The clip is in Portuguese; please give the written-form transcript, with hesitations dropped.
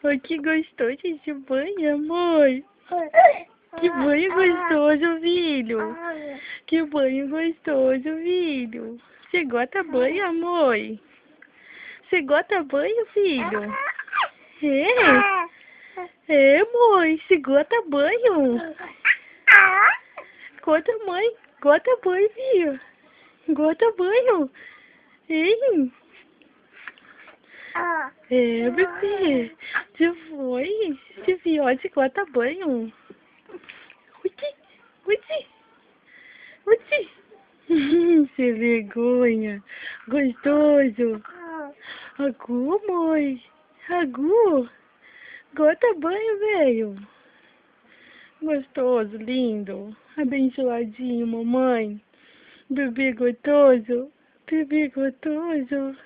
Ai, que gostoso esse banho, amor. Que banho gostoso, filho. Que banho gostoso, filho. Você gosta de banho, amor? Você gosta de banho, filho? É? É, amor. Você gosta de banho? Gosta, mãe. Gosta de banho, filho. Gosta de banho. Hein? É, bebê. Você foi? Esse fiote gosta de banho. Uti, uti, uti. Sem vergonha. Gostoso. Agu, mãe. Agu. Gosta de banho, velho. Gostoso, lindo. Abençoadinho, mamãe. Bebê gostoso. Bebê gostoso.